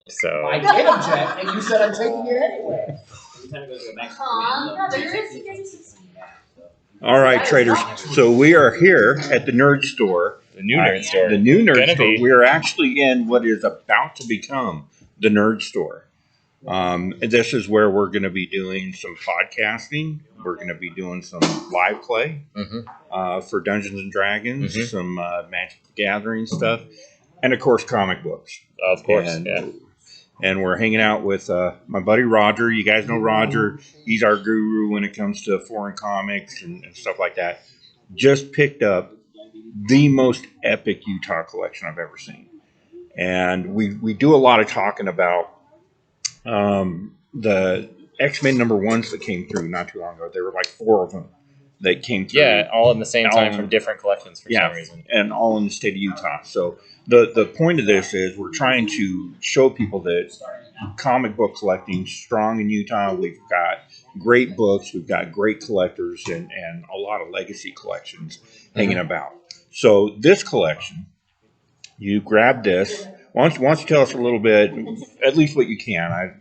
So I did object, and you said I'm taking it anyway. All right, traders. So we are here at the Nerd Store. the new nerd store. The new Nerd Gonna Store. be. We are actually in what is about to become the Nerd Store. This is where we're going to be doing some podcasting. We're going to be doing some live play for Dungeons and Dragons, some Magic the Gathering stuff, and of course comic books. Of course, And we're hanging out with my buddy Roger. You guys know Roger. He's our guru when it comes to foreign comics and stuff like that. Just picked up the most epic Utah collection I've ever seen. And we do a lot of talking about the X-Men #1s that came through not too long ago. There were like 4 of them that came through. Yeah, all in the same time from different collections for some reason. And all in the state of Utah. So the point of this is we're trying to show people that comic book collecting is strong in Utah. We've got great books. We've got great collectors and a lot of legacy collections hanging about. So this collection, you grab this. Why don't you tell us a little bit, at least what you can. I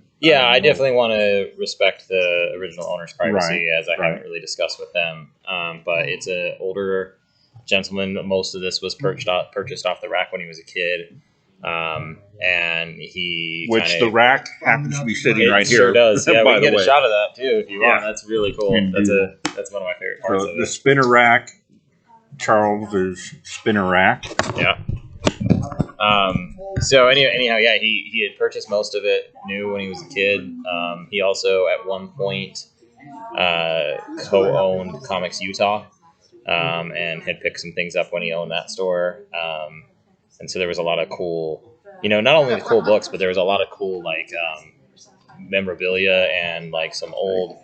definitely want to respect the original owner's privacy, as I haven't really discussed with them. But it's an older gentleman. Most of this was purchased off the rack when he was a kid. And he the rack happens to be sitting right here. Sure does. Yeah, we can get a shot of that too if you want. That's really cool. That's one of my favorite parts of it. The spinner rack, Charles's spinner rack. Yeah. So anyhow, he had purchased most of it new when he was a kid. He also at one point co-owned Comics Utah, and had picked some things up when he owned that store. And so there was a lot of cool, not only the cool books, but there was a lot of cool memorabilia and some old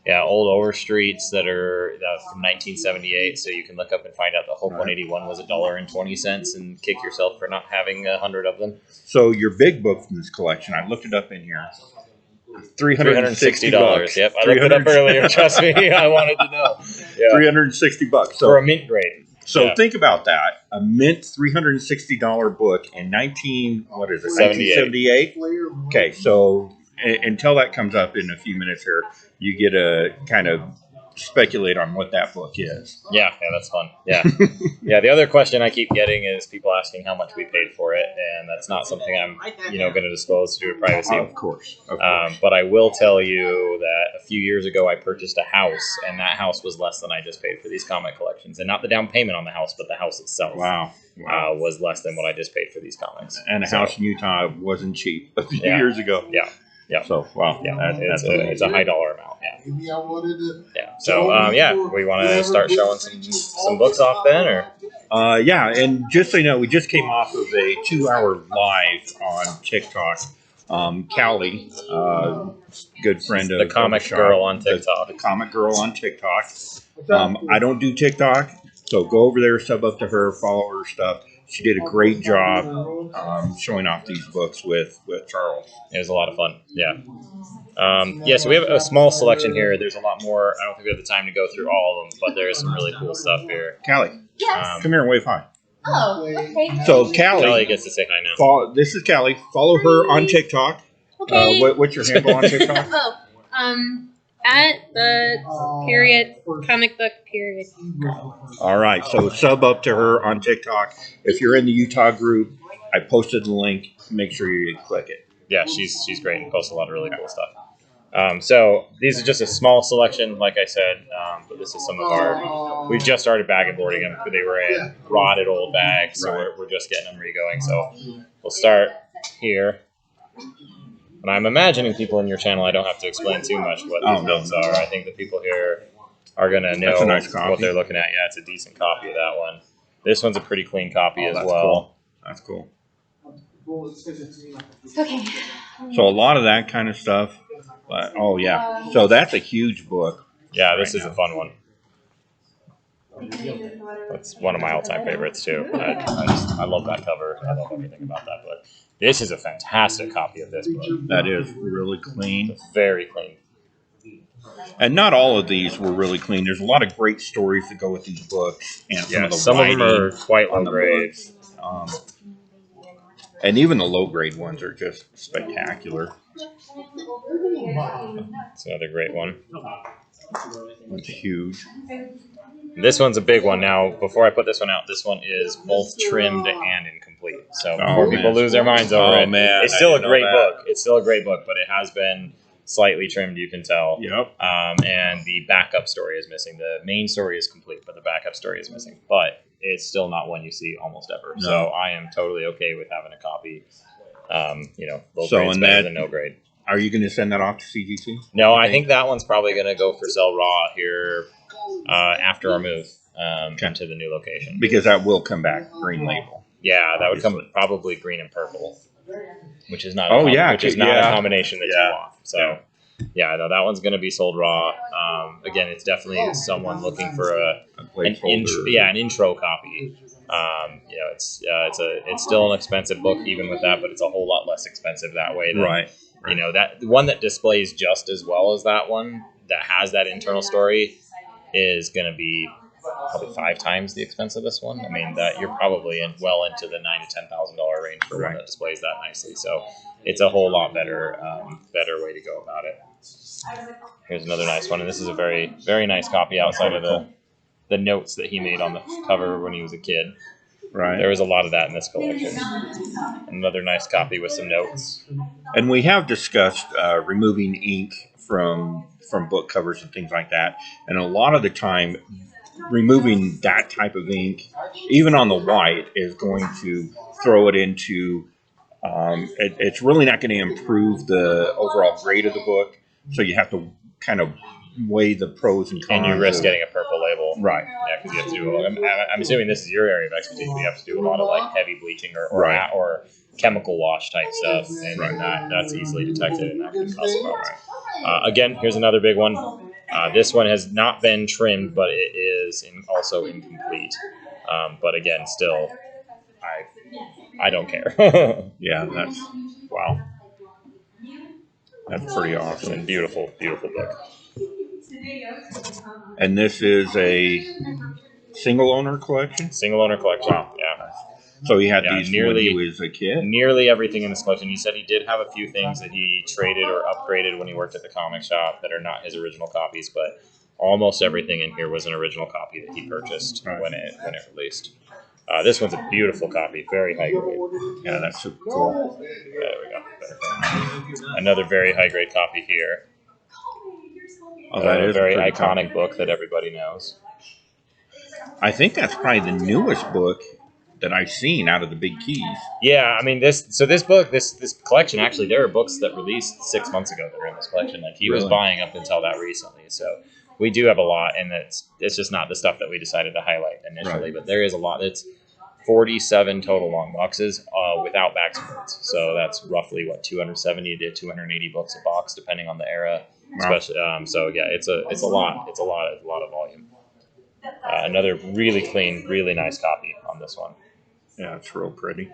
Overstreets that are from 1978. So you can look up and find out the Hulk 181 was $1.20 and kick yourself for not having 100 of them. So your big book from this collection, I looked it up in here. $360. Yep, I looked it up earlier. Trust me, I wanted to know. Yeah. $360. So for a mint grade. So think about that. A mint $360 book in 1978? Okay, so until that comes up in a few minutes here, you get to kind of speculate on what that book is. Yeah, that's fun. Yeah. The other question I keep getting is people asking how much we paid for it, and that's not something I'm, going to disclose due to privacy. Of course. But I will tell you that a few years ago I purchased a house, and that house was less than I just paid for these comic collections, and not the down payment on the house, but the house itself. Wow. Was less than what I just paid for these comics. And a house in Utah wasn't cheap a few years ago. Yeah. So, wow. Yeah. It's a high dollar amount. Yeah. So, we want to start showing some books off then, or? And just so you know, we just came off of a 2-hour live on TikTok. Callie, good friend of the comic girl on TikTok. The comic girl on TikTok. I don't do TikTok, so go over there, sub up to her, follow her stuff. She did a great job showing off these books with Charles. It was a lot of fun. Yeah. So we have a small selection here. There's a lot more. I don't think we have the time to go through all of them, but there's some really cool stuff here. Callie, yes. Come here and wave hi. Oh, okay. So Callie gets to say hi now. This is Callie. Follow her on TikTok. Okay. What's your handle on TikTok? At the comic book period. All right, so sub up to her on TikTok. If you're in the Utah group, I posted the link. Make sure you click it. Yeah, she's great and posts a lot of really cool stuff. So these are just a small selection, like I said, but this is some of our. We've just started bag and boarding them. They were in rotted old bags, so we're just getting them regoing. So we'll start here. And I'm imagining people in your channel, I don't have to explain too much what these notes are. I think the people here are going to know what they're looking at. Yeah, it's a decent copy of that one. This one's a pretty clean copy as well. Cool. That's cool. Okay. So a lot of that kind of stuff. But, so that's a huge book. Yeah, this is a fun one. That's one of my all-time favorites, too. I love that cover. I love everything about that book. This is a fantastic copy of this book. That is really clean. Very clean. And not all of these were really clean. There's a lot of great stories that go with these books. And some of them are quite low grade. And even the low grade ones are just spectacular. It's another great one. It's huge. This one's a big one. Now, before I put this one out, this one is both trimmed and incomplete. So before people lose their minds over it, man, it's still a great book. It's still a great book, but it has been slightly trimmed, you can tell. Yep. And the backup story is missing. The main story is complete, but the backup story is missing. But it's still not one you see almost ever. No. So I am totally okay with having a copy. Low So grade's in better that- than no grade. Are you going to send that off to CGT? No, I think that one's probably going to go for sell raw here after our move into the new location. Because that will come back green label. Yeah, that would come probably green and purple, which is not. Oh, a yeah, which is not yeah. a combination that Yeah. you want. So, yeah, no, that one's going to be sold raw. Again, it's definitely someone looking for an intro copy. It's still an expensive book even with that, but it's a whole lot less expensive that way. Than, Right. That the one that displays just as well as that one that has that internal story is going to be probably 5 times the expense of this one. I mean, that you're probably well into the $9,000 to $10,000 range for one that displays that nicely. So it's a whole lot better way to go about it. Here's another nice one, and this is a very, very nice copy outside of the notes that he made on the cover when he was a kid. Right. There was a lot of that in this collection. Another nice copy with some notes. And we have discussed removing ink from book covers and things like that. And a lot of the time, removing that type of ink, even on the white, is going to throw it into. It's really not going to improve the overall grade of the book. So you have to kind of weigh the pros and cons. And you risk getting a purple label. Right. Yeah, because you have to do. I'm assuming this is your area of expertise. You have to do a lot of like heavy bleaching or chemical wash type stuff, and that's easily detected, and that can cause problems. Again, here's another big one. This one has not been trimmed, but it is also incomplete. But again, still, I don't care. Yeah, that's wow. That's pretty awesome. And beautiful, beautiful book. And this is a single owner collection. Single owner collection. Yeah. So he had these nearly when he was a kid. Nearly everything in this collection. He said he did have a few things that he traded or upgraded when he worked at the comic shop that are not his original copies, but almost everything in here was an original copy that he purchased when it released. This one's a beautiful copy, very high grade. Yeah, that's super cool. There we go. Another very high grade copy here. Oh, that is a very pretty iconic copy. book that everybody knows. I think that's probably the newest book that I've seen out of the big keys. Yeah, I mean this collection, actually there are books that released 6 months ago that are in this collection. Like he was Really? buying up until that recently. So we do have a lot, and it's just not the stuff that we decided to highlight initially, but there is a lot. It's 47 total long boxes without back supports. So that's roughly 270 to 280 books a box depending on the era. Wow. Especially so yeah, it's a lot of volume. Another really clean, really nice copy on this one. Yeah, it's real pretty.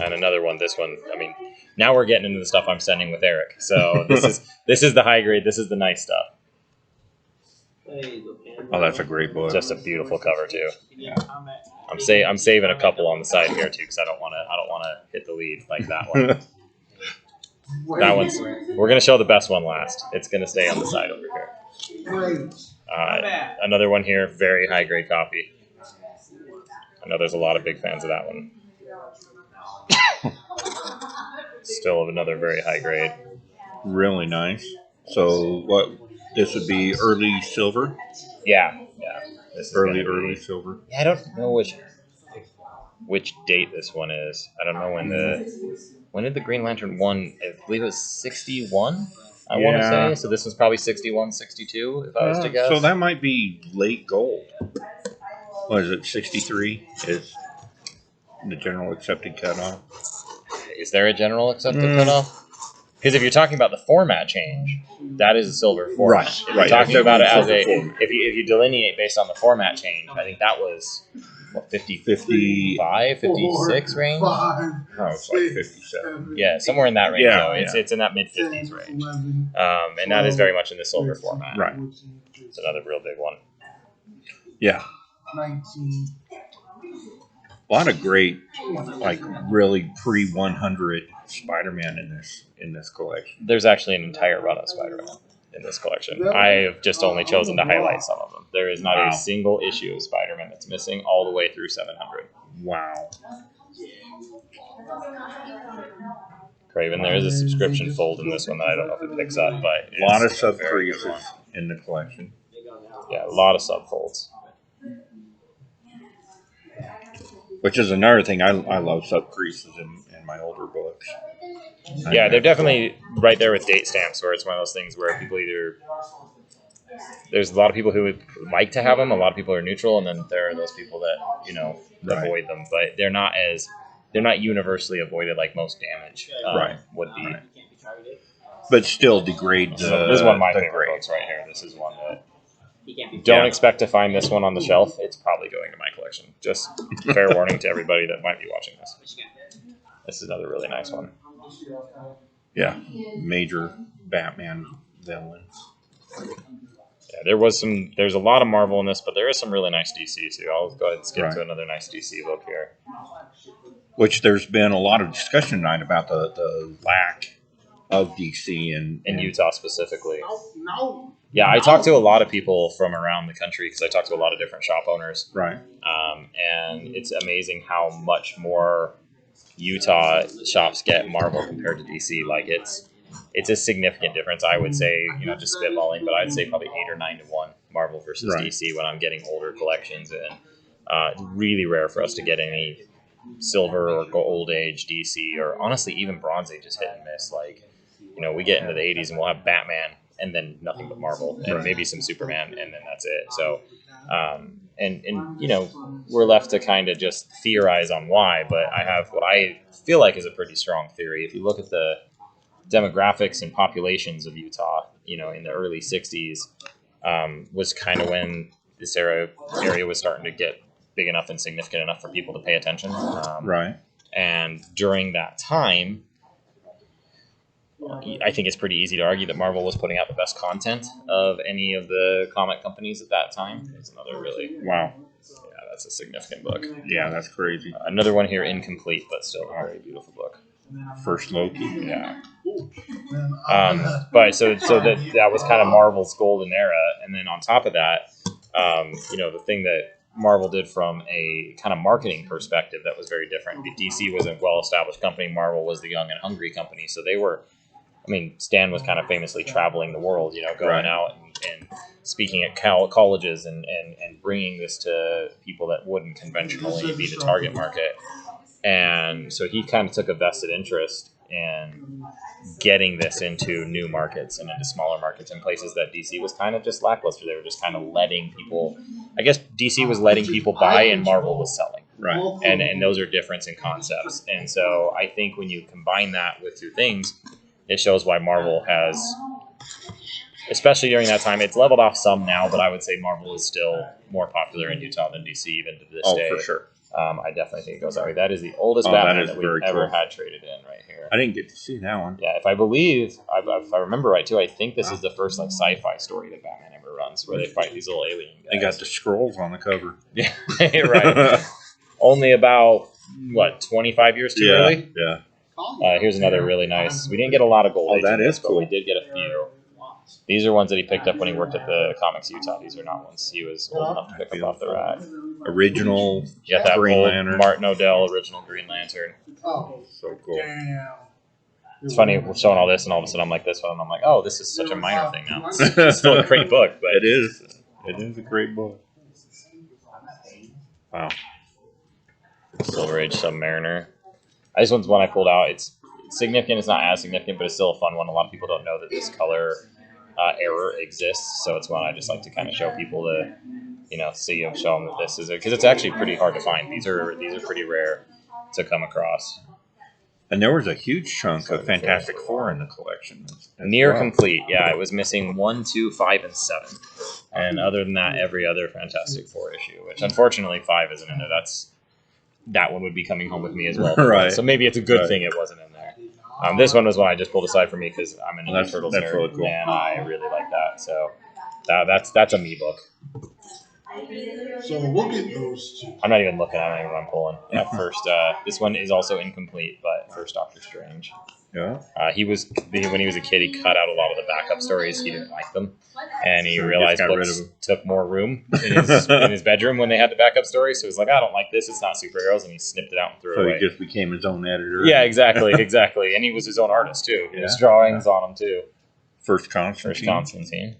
And another one, this one, I mean, now we're getting into the stuff I'm sending with Eric. So this is the high grade, this is the nice stuff. Oh, that's a great book. Just a beautiful cover too. Yeah. I'm saving a couple on the side here too because I don't want to hit the lead like that one. That one's we're gonna show the best one last. It's gonna stay on the side over here. Another one here, very high grade copy. I know there's a lot of big fans of that one. Still another very high grade. Really nice. So what? This would be early silver. Yeah. This is Early silver. Yeah, I don't know which date this one is. I don't know when did the Green Lantern 1, I believe it was 61, I want to say. So this was probably 61, 62, if I was to guess. So that might be late gold. What is it, 63 is the general accepted cutoff? Is there a general accepted cutoff? Because if you're talking about the format change, that is a silver format. Right, If you're talking that's about it as definitely silver if you delineate based on the format change, I think that was, 55, 56 range? No, it's like 57. Yeah, somewhere in that range, Yeah, though. It's in that mid-50s range. And that is very much in the silver format. Right. It's another real big one. Yeah. A lot of great, like really pre-100 Spider-Man in this collection. There's actually an entire run of Spider-Man in this collection. I have just only chosen to highlight some of them. There is not Wow. a single issue of Spider-Man that's missing all the way through 700. Wow. Craven, there is a subscription fold in this one that I don't know if it picks up, but A lot of it's a very good sub-creases one. in the collection. Yeah, a lot of subfolds. Which is another thing. I love sub-creases in my older books. Yeah, they're definitely right there with date stamps, where it's one of those things where people either... There's a lot of people who would like to have them, a lot of people are neutral, and then there are those people that, Right. avoid them. But they're not universally avoided like most damage Right. would be. Right. But still degrade the. This is one of my the favorite grade. books right here. This is one that Yeah. don't expect to find this one on the shelf. It's probably going to my collection. Just fair warning to everybody that might be watching this. This is another really nice one. Yeah, major Batman villain. Yeah, there's a lot of Marvel in this, but there is some really nice DC too. I'll go ahead and skip Right. to another nice DC book here. Which there's been a lot of discussion tonight about the lack of DC In Utah specifically. No. Yeah, I talked to a lot of people from around the country because I talked to a lot of different shop owners. Right. And it's amazing how much more Utah shops get Marvel compared to DC. Like it's a significant difference. I would say, just spitballing, but I'd say probably 8 or 9 to 1 Marvel versus Right. DC when I'm getting older collections. And it's really rare for us to get any silver or gold age DC, or honestly even bronze age is hit and miss. Like, we get into the 80s and we'll have Batman and then nothing but Marvel and Right. maybe some Superman and then that's it. So, we're left to kind of just theorize on why, but I have what I feel like is a pretty strong theory. If you look at the demographics and populations of Utah, in the early 60s, was kind of when this area was starting to get big enough and significant enough for people to pay attention. Right. And during that time, I think it's pretty easy to argue that Marvel was putting out the best content of any of the comic companies at that time. It's another really, Wow. that's a significant book. Yeah, that's crazy. Another one here, incomplete, but still a very beautiful book. First Loki. Yeah. But so that was kind of Marvel's golden era, and then on top of that, the thing that Marvel did from a kind of marketing perspective that was very different. DC was a well-established company. Marvel was the young and hungry company. So they were, Stan was kind of famously traveling the world, going Right. out and speaking at colleges and bringing this to people that wouldn't conventionally be the target market. And so he kind of took a vested interest in getting this into new markets and into smaller markets in places that DC was kind of just lackluster. They were just kind of letting people, I guess DC was letting people buy and Marvel was selling. Right. And those are difference in concepts. And so I think when you combine that with two things, it shows why Marvel has, especially during that time, it's leveled off some now, but I would say Marvel is still more popular in Utah than DC even to this day. For sure. I definitely think it goes that way. That is the oldest That Batman is that we've very ever cool. had traded in right here. I didn't get to see that one. Yeah, if I remember right too, I think this is the first sci-fi story that Batman ever runs, where they fight these little alien guys. They got the scrolls on the cover. Yeah, right. Only about 25 years too early. Yeah. Here's another really nice. We didn't get a lot of gold. Oh, age that in this, is cool. But we did get a few. These are ones that he picked up when he worked at the Comics Utah. These are not ones he was old enough to pick up off the rack. Original You got that Green old Lantern. Martin O'Dell original Green Lantern. Oh, So cool. damn. It's funny, we're showing all this, and all of a sudden I'm like this one, and I'm like, oh, this is such a minor thing now. It's still a great book, but It is. It is a great book. Wow. Silver Age Submariner. This one's one I pulled out. It's significant. It's not as significant, but it's still a fun one. A lot of people don't know that this color error exists, so it's one I just like to kind of show people to, see and show them that this is it, because it's actually pretty hard to find. These are pretty rare to come across. And there was a huge chunk of Fantastic Four in the collection. as Near well. complete, yeah. It was missing 1, 2, 5, and 7, and other than that, every other Fantastic Four issue. Which unfortunately 5 isn't in there. That one would be coming home with me as well. Right. So maybe it's a good Right. thing it wasn't in there. This one was one I just pulled aside for me because I'm in a Well, Ninja Turtles that's nerd, really cool. and I really like that. So that's a me book. So we'll get those two. I'm not even looking at it when I'm pulling. Yeah, first, this one is also incomplete, but first Doctor Strange. Yeah. When he was a kid, he cut out a lot of the backup stories. He didn't like them, and he So he realized just got rid books of them. took more room in his bedroom when they had the backup stories. So he was like, I don't like this. It's not superheroes, and he snipped it out and threw it So away. he just became his own editor. Yeah, exactly, exactly. And he was his own artist too. Yeah. His drawings on them too. First Constantine. First Constantine.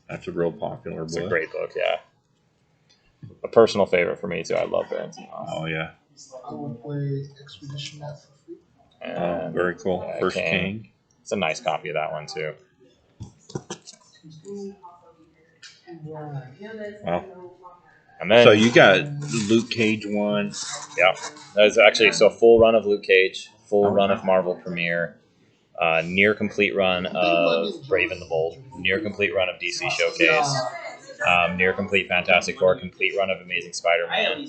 That's a real popular It's book. a great book. Yeah, a personal favorite for me too. I love Barrington House. Oh yeah. I will play Expedition Map for free. And, Very cool. yeah, First King. King. It's a nice copy of that one too. Wow. And then, So you got Luke Cage one. yeah, that's actually so full run of Luke Cage, full Oh. run of Marvel Premiere, near complete run of Brave and the Bold, near complete run of DC Showcase, near complete Fantastic Four, complete run of Amazing Spider-Man,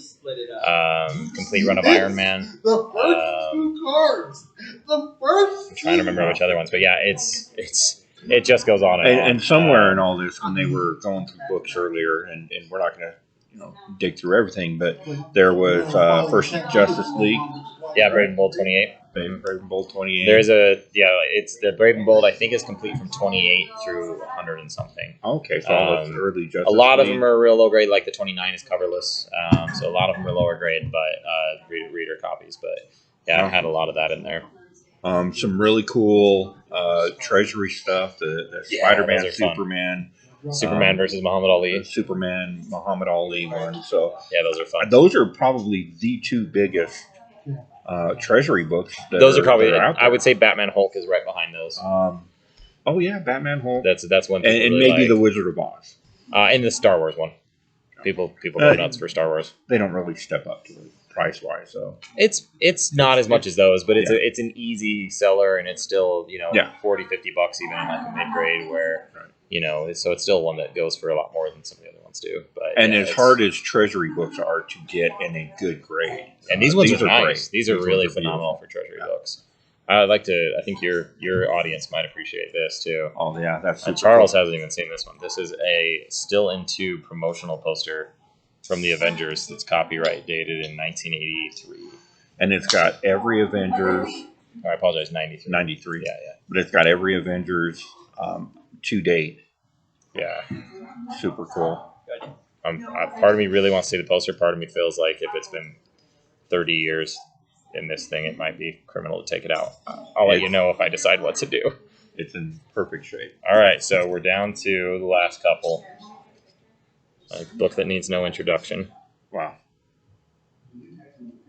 complete run of Iron Man. The first two cards. The first. I'm trying to remember which other ones, but yeah, it just goes on and on. And somewhere in all this, when they were going through books earlier, and we're not going to dig through everything, but there was first Justice League. Yeah, Brave and Bold 28. Brave and Bold 28. There's it's the Brave and Bold. I think is complete from 28 through 100 and something. Okay, so all those early Justice A lot of League. them are real low grade, like the 29 is coverless. So a lot of them are lower grade, but reader copies. But yeah, I had a lot of that in there. Some really cool Treasury stuff. The Yeah, Spider-Man, those are fun. Superman versus Muhammad the Ali. Superman, Muhammad Ali one. So Yeah, those are fun. those are probably the two biggest Treasury books. Those are probably. that out I would say Batman Hulk is right behind those. Oh yeah, Batman Hulk. That's one. and people maybe really the like. Wizard of Oz. And the Star Wars one. People go nuts for Star Wars. They don't really step up to it price wise, so It's not as much as those, but it's an easy seller, and it's still Yeah. $40-50 even in like a mid grade where so it's still one that goes for a lot more than some of the other ones do. But and yeah, as hard as Treasury books are to get in a good grade, and these ones are nice. great. These are ones really beautiful. phenomenal for Treasury books. I think your audience might appreciate this too. Oh yeah, that's super Charles cool. hasn't even seen this one. This is a still in two promotional poster from the Avengers that's copyright dated in 1983. And it's got every Avengers Oh, I apologize, 93. 93. Yeah, But it's got every Avengers to date. yeah. Super cool. Part of me really wants to see the poster. Part of me feels like if it's been 30 years in this thing, it might be criminal to take it out. I'll let you know if I decide what to do. It's in perfect shape. All right, so we're down to the last couple. A book that needs no introduction. Wow.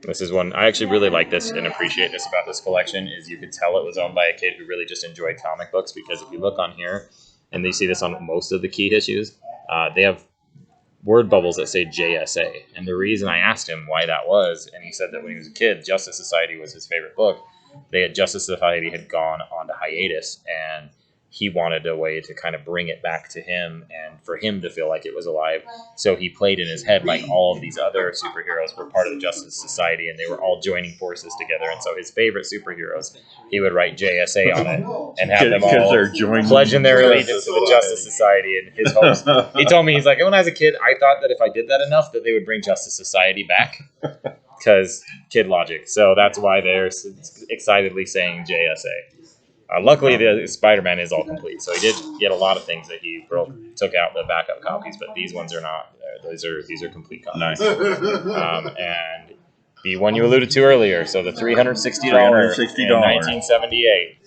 This is one I actually really like this and appreciate this about this collection is you could tell it was owned by a kid who really just enjoyed comic books, because if you look on here, and you see this on most of the key issues, they have word bubbles that say JSA. And the reason I asked him why that was, and he said that when he was a kid, Justice Society was his favorite book. Justice Society had gone on to hiatus, and he wanted a way to kind of bring it back to him and for him to feel like it was alive. So he played in his head like all of these other superheroes were part of the Justice Society and they were all joining forces together. And so his favorite superheroes, he would write JSA on it and have them all they're joining pledging their allegiance to the Justice Society. And his hopes, he told me, he's like, when I was a kid, I thought that if I did that enough, that they would bring Justice Society back. Because kid logic. So that's why they're excitedly saying JSA. Luckily, the Spider-Man is all complete, so he did get a lot of things that he took out the backup copies, but these ones are not. These are complete copies. Nice. And the one you alluded to earlier, so the $360 in 1978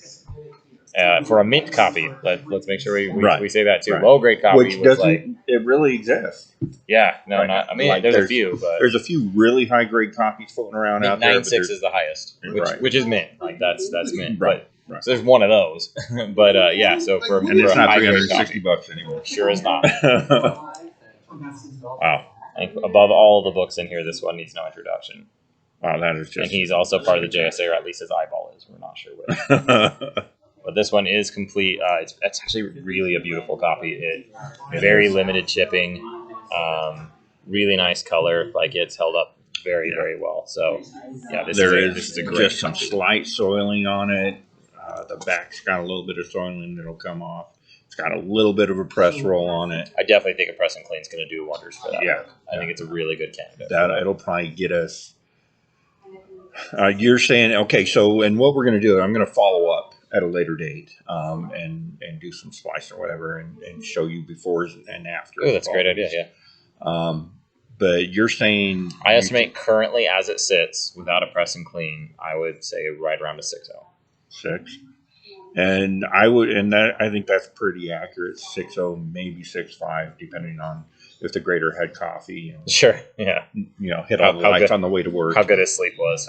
for a mint copy. Let's make sure we say that too. Right. Low grade copy Which was doesn't it really exist? not. I mean, there's a few, but there's a few really high grade copies floating around out there. 9.6 is the highest, which is mint. Like that's mint. Right. But, so there's one of those. But so for And it's a not high grade $360 copy, anymore. sure is not. Wow. I think above all the books in here, this one needs no introduction. Wow, that is just. And he's also part of the JSA, or at least his eyeball is. We're not sure which. But this one is complete. It's actually really a beautiful copy. Very limited chipping. Really nice color. Like it's held up very, very well. So, yeah, this is a great just some copy. slight soiling on it. The back's got a little bit of soiling that'll come off. It's It's got a little bit of a press roll on it. I definitely think a press and clean is going to do wonders for that. Yeah. book. I think it's a really good candidate. It'll probably get us. You're saying, okay, so, and what we're going to do, I'm going to follow up at a later date and do some slice or whatever and show you befores and after. Oh, that's a great idea, yeah. But you're saying... I estimate currently as it sits, without a press and clean, I would say right around a 6.0. 6. And I think that's pretty accurate. 6.0, maybe 6.5, depending on if the grader had coffee and Sure, yeah. Hit all the lights on the way to work. How good his sleep was.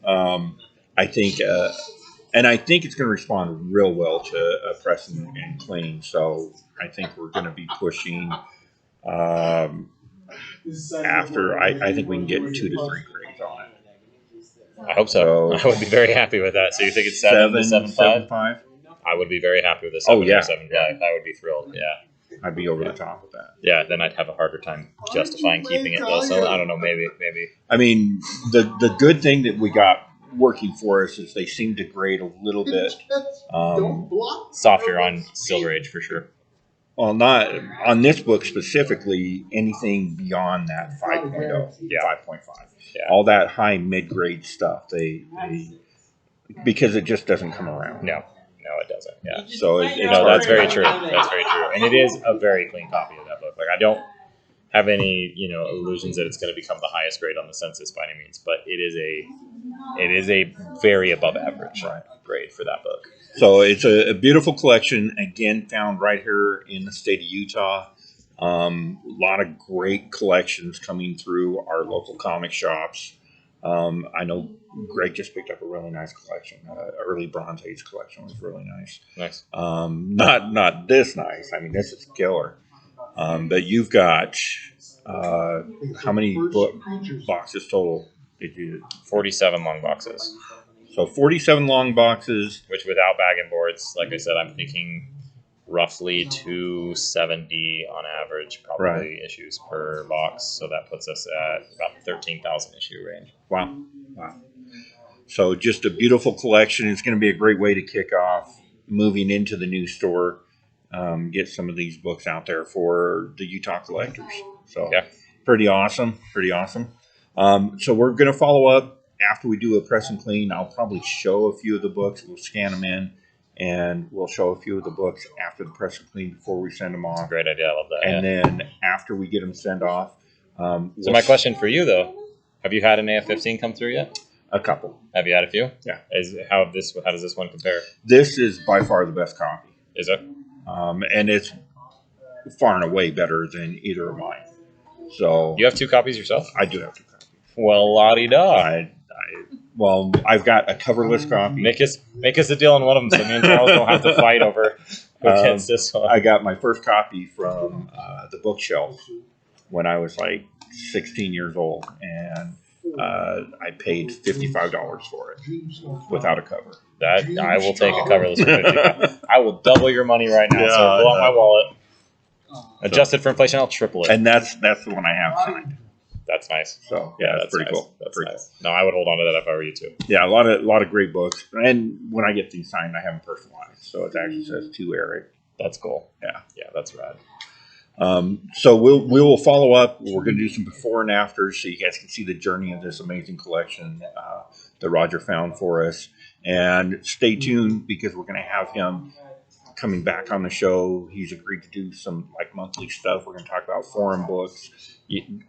I think, and I think it's going to respond real well to a press and clean. So I think we're going to be pushing after. I think we can get 2 to 3 grades on it. I hope so. I would be very happy with that. So you think it's 7 to 7.5? 7.5? I would be very happy with a 7 Oh, yeah. or 7.5. I would be thrilled. Yeah. I'd be over the top with that. Yeah, then I'd have a harder time justifying keeping it though. So I don't know, maybe. I mean, the good thing that we got working for us is they seem to grade a little bit Softer on Silver Age for sure. well, not on this book specifically, anything beyond that 5.0, Yeah. 5.5. Yeah. All that high mid-grade stuff, they because it just doesn't come around. No, it doesn't. Yeah. So it's No, hard that's to- very true. That's very true. And it is a very clean copy of that book. Like I don't have any, illusions that it's going to become the highest grade on the census by any means, but it is a very above average grade for that book. So it's a beautiful collection, again, found right here in the state of Utah. A lot of great collections coming through our local comic shops. I know Greg just picked up a really nice collection. Early Bronze Age collection was really nice. Nice. Not this nice. I mean, this is killer. But you've got how many boxes total did you? 47 long boxes. So 47 long boxes. Which without bag and boards, like I said, I'm thinking roughly 270 on average, probably issues per box. So that puts us at about 13,000 issue range. Wow. So just a beautiful collection. It's going to be a great way to kick off moving into the new store. Get some of these books out there for the Utah collectors. So yeah. Pretty awesome. So we're going to follow up after we do a press and clean. I'll probably show a few of the books. We'll scan them in, and we'll show a few of the books after the press and clean before we send them off. Great idea. I love that. And then after we get them sent off. So my question for you, though, have you had an AF-15 come through yet? A couple. Have you had a few? Yeah. How does this one compare? This is by far the best copy. Is it? And it's far and away better than either of mine. So You have 2 copies yourself? I do have 2 copies. Well, la-di-da. I've got a coverless copy. Make us a deal on one of them so me and Charles don't have to fight over who gets this one. I got my first copy from the bookshelf when I was like 16 years old, and I paid $55 for it without a cover. That I will take a coverless for $55. I will double your money right now. So pull out my wallet. Adjusted for inflation, I'll triple it. And that's the one I have signed. That's nice. So that's pretty nice. cool. That's pretty nice. No, I would hold on to that if I were you too. Yeah, a lot of great books. And when I get these signed, I have them personalized. So it actually says to Eric. That's cool. Yeah, that's rad. So we will follow up. We're going to do some before and afters so you guys can see the journey of this amazing collection that Roger found for us. And stay tuned because we're going to have him coming back on the show. He's agreed to do some monthly stuff. We're going to talk about foreign books.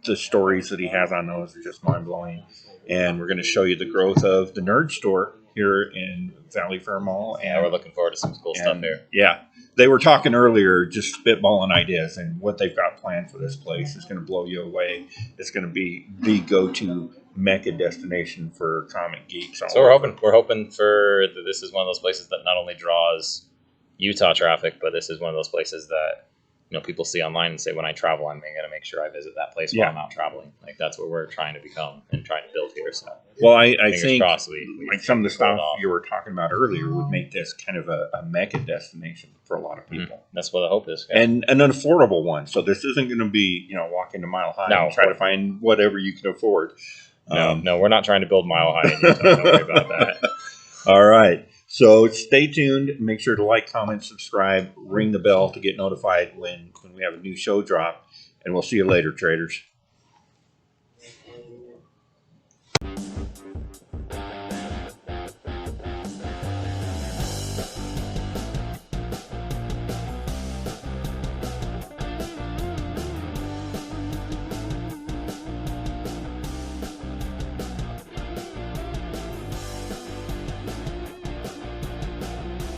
The stories that he has on those are just mind-blowing. And we're going to show you the growth of the Nerd Store here in Valley Fair Mall. And we're looking forward to some cool stuff here. Yeah. They were talking earlier, just spitballing ideas, and what they've got planned for this place is going to blow you away. It's going to be the go-to Mecca destination for comic geeks. So we're hoping for this is one of those places that not only draws Utah traffic, but this is one of those places that people see online and say, when I travel, I'm going to make sure I visit that place while I'm out traveling. That's what we're trying to become and trying to build here. So, well, I think some of the stuff you were talking about earlier would make this kind of a Mecca destination for a lot of people. Mm-hmm. That's what the hope is. Yeah. And an affordable one. So this isn't going to be, walking to Mile High and try to find whatever you can afford. No, we're not trying to build Mile High in Utah. Don't worry about that. All right. So stay tuned. Make sure to like, comment, subscribe, ring the bell to get notified when we have a new show drop. And we'll see you later, traders.